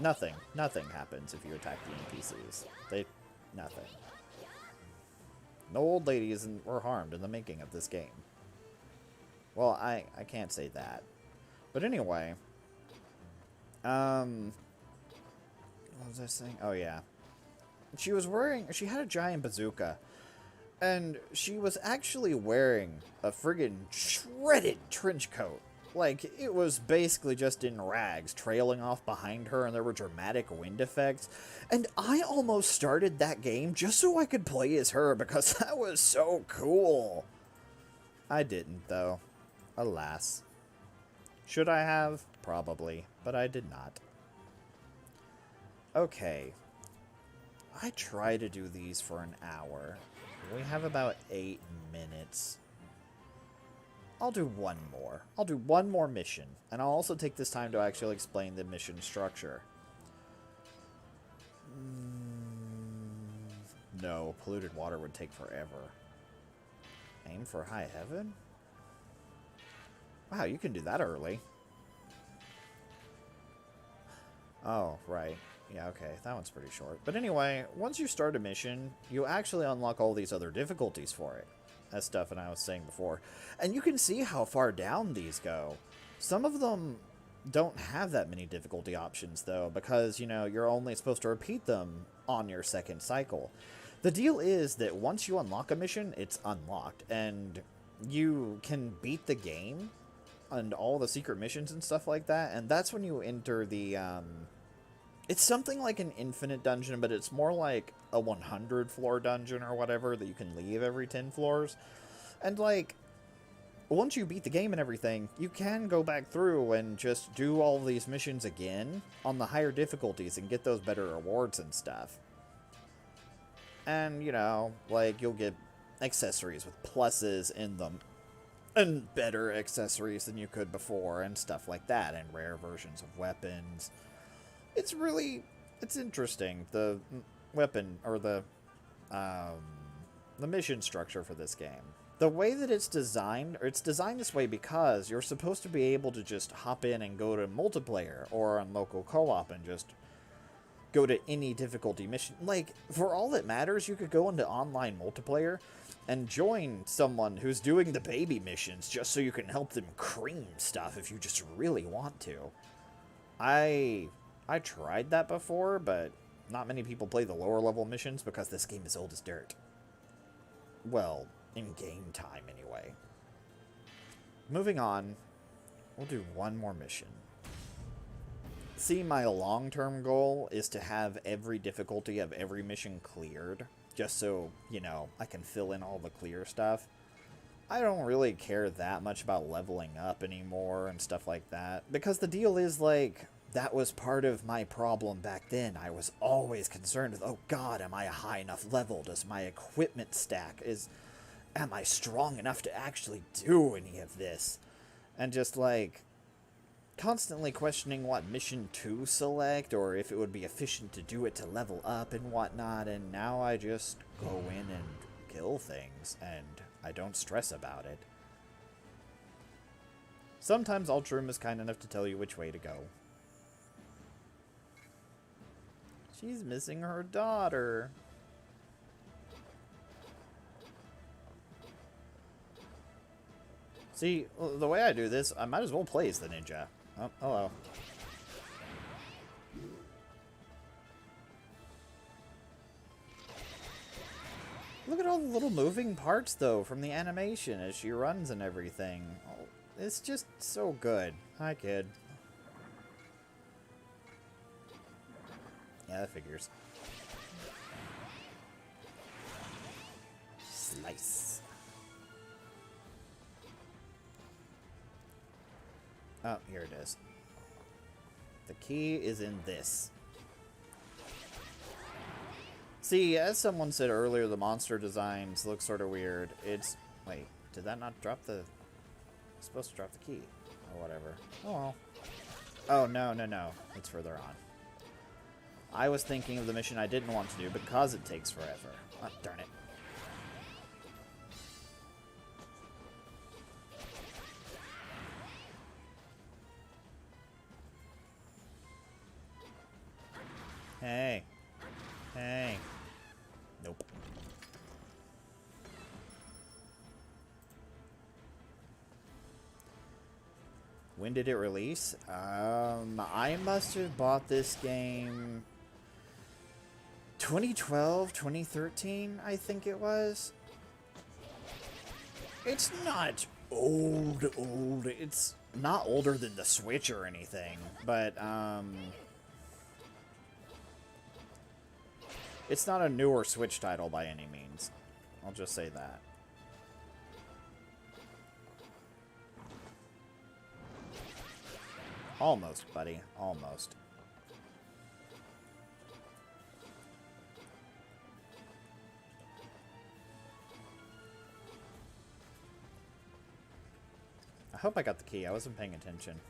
nothing happens if you attack the NPCs. Nothing. No old ladies were harmed in the making of this game. Well, I can't say that. But anyway, what was I saying? Oh, yeah. She had a giant bazooka, and she was actually wearing a friggin' shredded trench coat. Like, it was basically just in rags, trailing off behind her, and there were dramatic wind effects. And I almost started that game just so I could play as her, because that was so cool. I didn't, though. Alas. Should I have? Probably, but I did not. Okay. I try to do these for an hour. We have about 8 minutes. I'll do one more. I'll do one more mission, and I'll also take this time to actually explain the mission structure. No, polluted water would take forever. Aim for high heaven? Wow, you can do that early. Oh, right. Yeah, okay, that one's pretty short. But anyway, once you start a mission, you actually unlock all these other difficulties for it. That's stuff that I was saying before. And you can see how far down these go. Some of them don't have that many difficulty options, though, because, you know, you're only supposed to repeat them on your second cycle. The deal is that once you unlock a mission, it's unlocked, and you can beat the game and all the secret missions and stuff like that, and that's when you enter the, it's something like an infinite dungeon, but it's more like a 100-floor dungeon or whatever that you can leave every 10 floors. And, like, once you beat the game and everything, you can go back through and just do all these missions again on the higher difficulties and get those better rewards and stuff. And, you know, like, you'll get accessories with pluses in them. And better accessories than you could before and stuff like that. And rare versions of weapons. It's interesting, the weapon, or the mission structure for this game. The way that it's designed this way because you're supposed to be able to just hop in and go to multiplayer or on local co-op and just go to any difficulty mission. Like, for all that matters, you could go into online multiplayer and join someone who's doing the baby missions just so you can help them cream stuff if you just really want to. I tried that before, but not many people play the lower level missions because this game is old as dirt. Well, in game time anyway. Moving on, we'll do one more mission. See, my long-term goal is to have every difficulty of every mission cleared. just so, you know, I can fill in all the clear stuff. I don't really care that much about leveling up anymore and stuff like that, because the deal is, like, that was part of my problem back then. I was always concerned with, oh god, am I a high enough level? Does my equipment stack? Am I strong enough to actually do any of this? And just, like, constantly questioning what mission to select, or if it would be efficient to do it to level up and whatnot, and now I just go in and kill things, and I don't stress about it. Sometimes Ultram is kind enough to tell you which way to go. She's missing her daughter. See, the way I do this, I might as well play as the ninja. Oh, hello. Look at all the little moving parts, though, from the animation as she runs and everything. Oh, it's just so good. Hi, kid. Yeah, that figures. Slice. Oh, here it is. The key is in this. See, as someone said earlier, the monster designs look sort of weird. It's... Wait, did that not drop the... It's supposed to drop the key. Or whatever. Oh, well. Oh, no. It's further on. I was thinking of the mission I didn't want to do because it takes forever. Oh, darn it. Hey. Hey. Nope. When did it release? I must have bought this game 2012, 2013, I think it was. It's not old. It's not older than the Switch or anything, but, it's not a newer Switch title by any means. I'll just say that. Almost, buddy. Almost. I hope I got the key. I wasn't paying attention.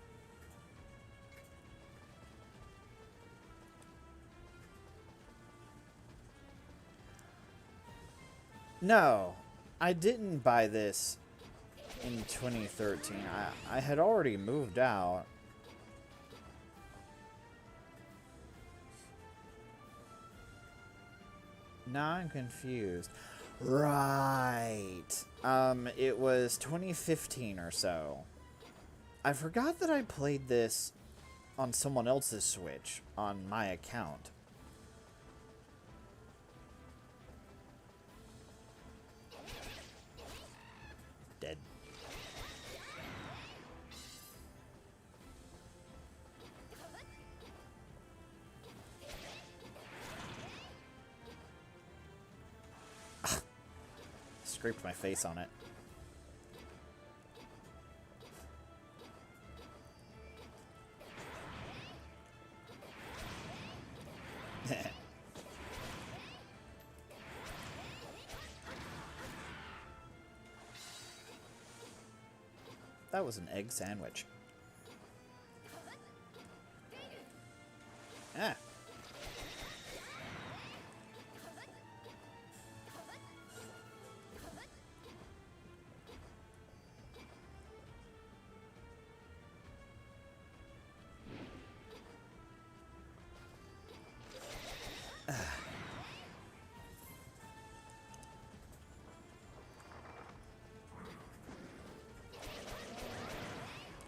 No, I didn't buy this in 2013. I had already moved out. Now I'm confused. Right. It was 2015 or so. I forgot that I played this on someone else's Switch on my account. Dead. Scraped my face on it. That was an egg sandwich. Ah.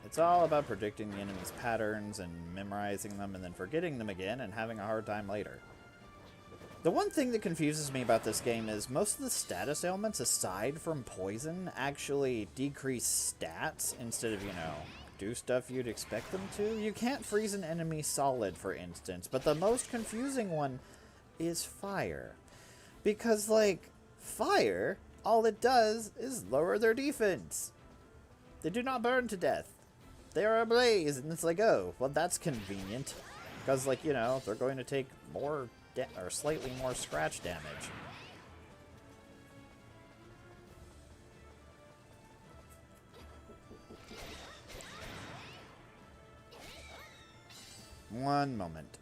It's all about predicting the enemy's patterns and memorizing them and then forgetting them again and having a hard time later. The one thing that confuses me about this game is most of the status ailments, aside from poison, actually decrease stats instead of, you know, do stuff you'd expect them to. You can't freeze an enemy solid, for instance, but the most confusing one is fire. Because, like, fire, all it does is lower their defense. They do not burn to death. They are ablaze, and it's like, oh, well, that's convenient. Because, like, you know, they're going to take more, or slightly more scratch damage. One moment.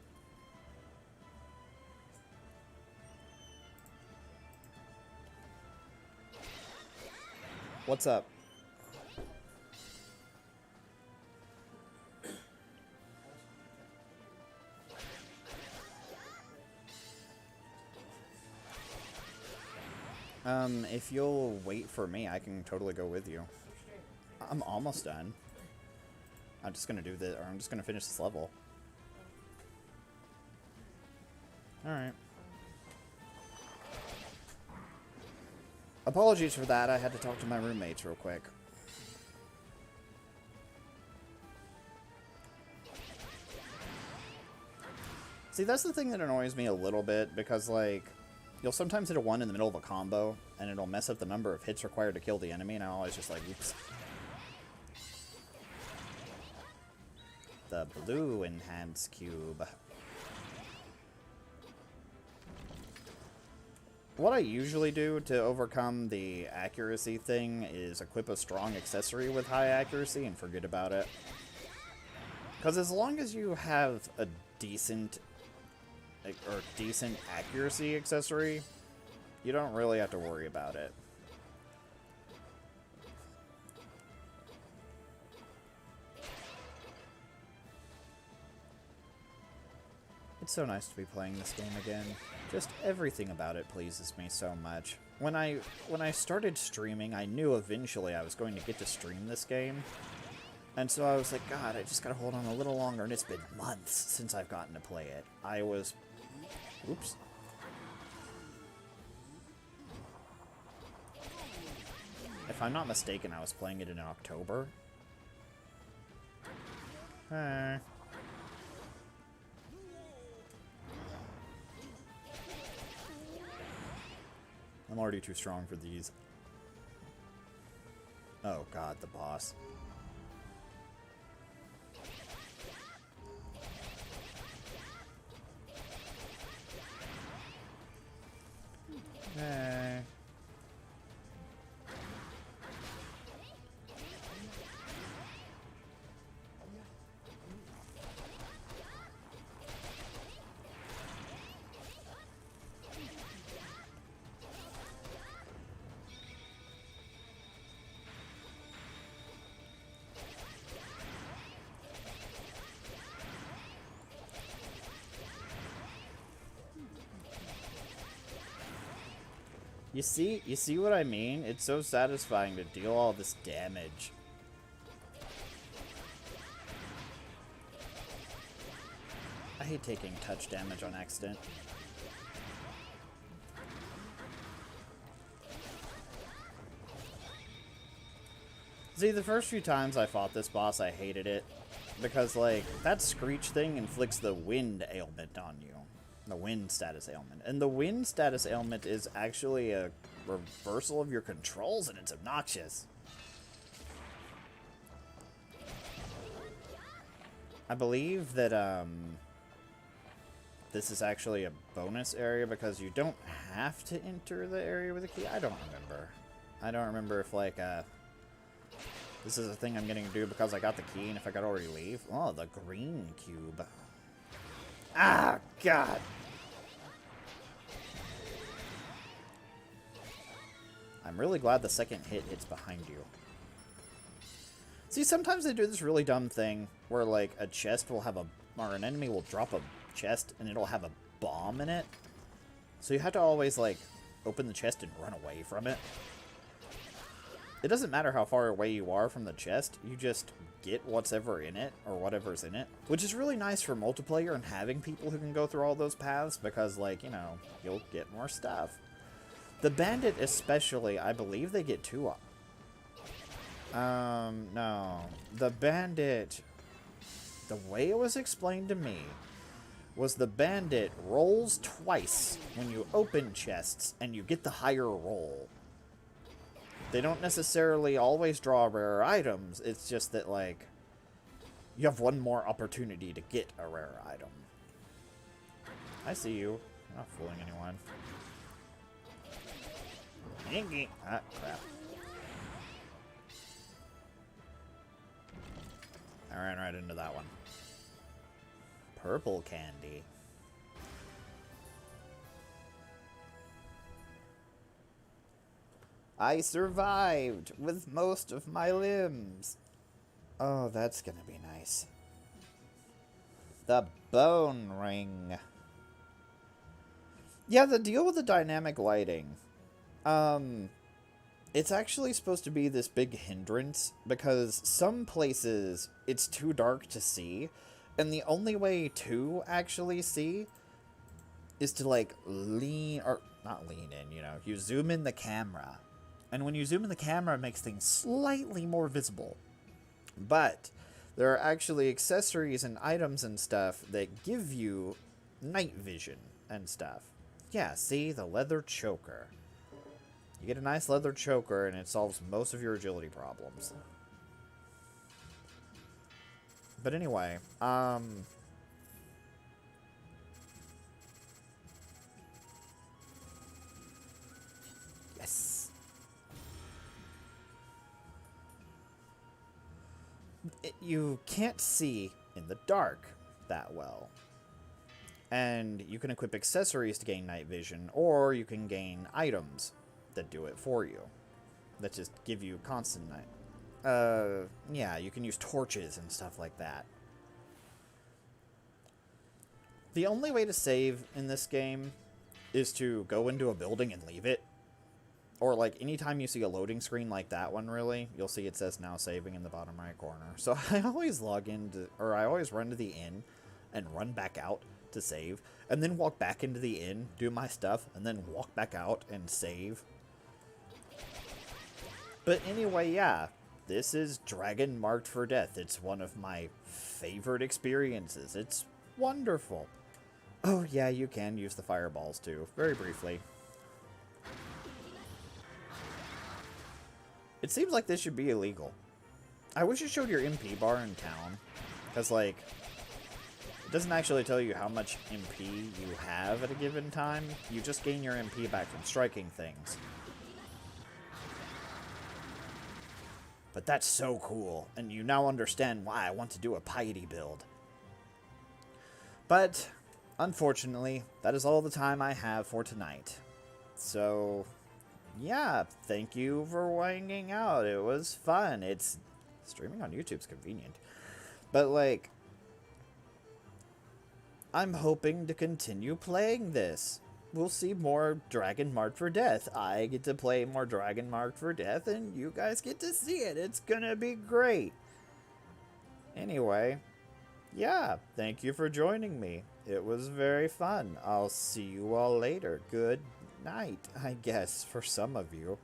What's up? If you'll wait for me, I can totally go with you. I'm almost done. I'm just gonna do this, or I'm just gonna finish this level. Alright. Apologies for that, I had to talk to my roommates real quick. See, that's the thing that annoys me a little bit, because, like, you'll sometimes hit a 1 in the middle of a combo, and it'll mess up the number of hits required to kill the enemy, and I'm always just like, oops. The blue enhance cube. What I usually do to overcome the accuracy thing is equip a strong accessory with high accuracy and forget about it. Because as long as you have a decent accuracy accessory, you don't really have to worry about it. It's so nice to be playing this game again. Just everything about it pleases me so much. When I started streaming, I knew eventually I was going to get to stream this game. And so I was like, God, I just gotta hold on a little longer, and it's been months since I've gotten to play it. I was... Oops. If I'm not mistaken, I was playing it in October. I'm already too strong for these. Oh God, the boss. Hey. You see what I mean? It's so satisfying to deal all this damage. I hate taking touch damage on accident. See, the first few times I fought this boss, I hated it. Because, like, that screech thing inflicts the wind ailment on you. The wind status ailment. And the wind status ailment is actually a reversal of your controls, and it's obnoxious. I believe that, this is actually a bonus area because you don't have to enter the area with a key. I don't remember. I don't remember if, like, this is a thing I'm getting to do because I got the key, and if I could already leave. Oh, the green cube. Ah, God. I'm really glad the second hit hits behind you. See, sometimes they do this really dumb thing where, like, a chest will have a... or an enemy will drop a chest and it'll have a bomb in it. So you have to always, like, open the chest and run away from it. It doesn't matter how far away you are from the chest, you just get whatever in it, or whatever's in it. Which is really nice for multiplayer and having people who can go through all those paths, because, like, you know, you'll get more stuff. The bandit especially, I believe they get two. No. The bandit, the way it was explained to me, was the bandit rolls twice when you open chests and you get the higher roll. They don't necessarily always draw rare items, it's just that, like, you have one more opportunity to get a rare item. I see you. You're not fooling anyone. Ah, crap. I ran right into that one. Purple candy. I survived with most of my limbs. Oh, that's gonna be nice. The bone ring. Yeah, the deal with the dynamic lighting. It's actually supposed to be this big hindrance because some places it's too dark to see, and the only way to actually see is to, like, lean, or not lean in, you know, you zoom in the camera. And when you zoom in the camera, it makes things slightly more visible. But there are actually accessories and items and stuff that give you night vision and stuff. Yeah, see? The leather choker. You get a nice leather choker, and it solves most of your agility problems. But anyway, yes. You can't see in the dark that well. And you can equip accessories to gain night vision, or you can gain items that do it for you. That just give you constant night. Yeah, you can use torches and stuff like that. The only way to save in this game is to go into a building and leave it. Or, like, anytime you see a loading screen like that one, really, you'll see it says now saving in the bottom right corner. So I always log into, or I always run to the inn and run back out to save, and then walk back into the inn, do my stuff, and then walk back out and save. But anyway, yeah, this is Dragon Marked for Death. It's one of my favorite experiences. It's wonderful. Oh yeah, you can use the fireballs too, very briefly. It seems like this should be illegal. I wish it showed your MP bar in town, because, like, it doesn't actually tell you how much MP you have at a given time. You just gain your MP back from striking things. But that's so cool, and you now understand why I want to do a piety build. But, unfortunately, that is all the time I have for tonight. So, yeah, thank you for hanging out. It was fun. It's streaming on YouTube's convenient. But, like, I'm hoping to continue playing this. We'll see more Dragon Marked for Death. I get to play more Dragon Marked for Death, and you guys get to see it. It's gonna be great. Anyway, yeah, thank you for joining me. It was very fun. I'll see you all later. Good night, I guess, for some of you.